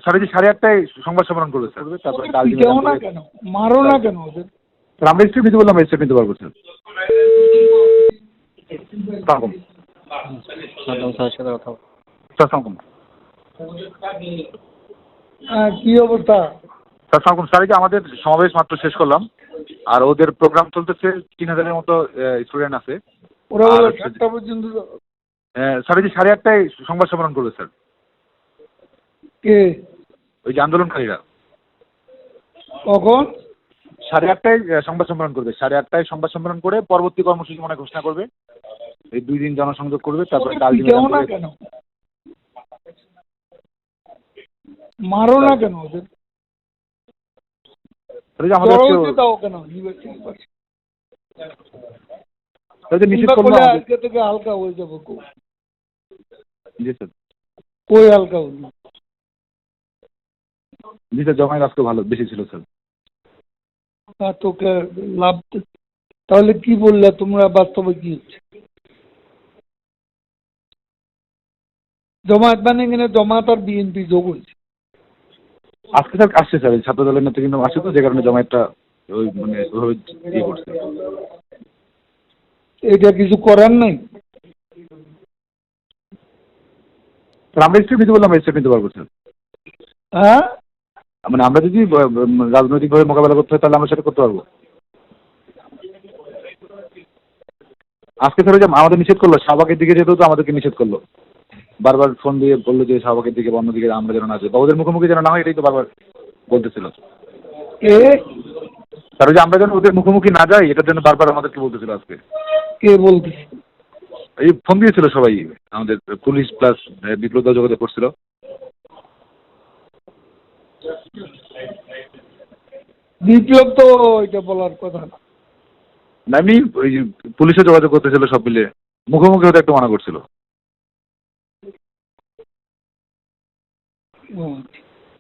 Sir এই যে 8:30টায় সংবাদ সম্মেলন করবে স্যার, তারপরে কাল কেউ না কেন মারো না কেন ওদের? স্যার আমরা স্টেপ নিতে বললাম, স্টেপ নিতে পারবো স্যার। সালাম স্যারের সাথে কথা বল। স্যার সালাম। কি অবস্থা? স্যার সালাম স্যার, এই যে আমাদের সমাবেশ মাত্র শেষ করলাম, আর ওদের প্রোগ্রাম চলতেছে, 3000-এর মতো স্টুডেন্ট আছে। ওরা বলো 7টা পর্যন্ত। স্যার এই যে 8:30টায় সংবাদ সম্মেলন করবে স্যার। কে? ওই যে আন্দোলনকারীরা। কখন? 8:30টায় সংবাদ সম্মেলন করবে, 8:30টায় সংবাদ সম্মেলন করে পরবর্তী কর্মসূচি মনে ঘোষণা করবে। এই 2 দিন জনসংযোগ করবে, তারপরে কাল কেউ না কেন মারো না কেন ওদের? আমাদের দাও কেন? নিশ্চিত করবো আজকে থেকে হালকা হয়ে যাবো। জি স্যার। কই হালকা হলো? জি স্যার, জমায়েত আজকে ভালো বেশি ছিল স্যার। তোকে লাভ তাহলে কি বললে তোমরা? বাস্তবে কি হচ্ছে? জমায়েত মানে কিনা জমায়েত আর বিএনপি যোগ হয়েছে আজকে স্যার, আসছে স্যার ছাত্র দলের নেতা কিন্তু আসছে, তো যে কারণে জমায়েতটা ওই মানে ওইভাবে ইয়ে করছে। এটা কিছু করার নাই। স্যার আমরা স্টেপ নিতে বললাম, স্টেপ নিতে পারবো স্যার। হ্যাঁ মানে আমরা যদি রাজনৈতিকভাবে মোকাবেলা করতে হয় তাহলে আমরা সেটা করতে পারবো। আজকে স্যার ওই যে আমাদের নিষেধ করলো, শাহবাগের দিকে যেতেও তো আমাদেরকে নিষেধ করলো, বারবার ফোন দিয়ে বললো যে শাহবাগের দিকে বা অন্যদিকে আমরা যেন না যাই, বা ওদের মুখোমুখি যেন না হয়, এটাই তো বারবার বলতেছিল। স্যার ওই যে আমরা যেন ওদের মুখোমুখি না যাই, এটার জন্য বারবার আমাদেরকে বলতেছিল আজকে। কে বলতেছে? এই ফোন দিয়েছিল সবাই, আমাদের পুলিশ প্লাস বিপ্লব দল যোগাযোগ করছিল। বিপ্লব তো এটা বলার কথা না। আমি ওই পুলিশে যোগাযোগ করতেছিল, সব মিলে মুখোমুখি হতে একটু মানা করছিল।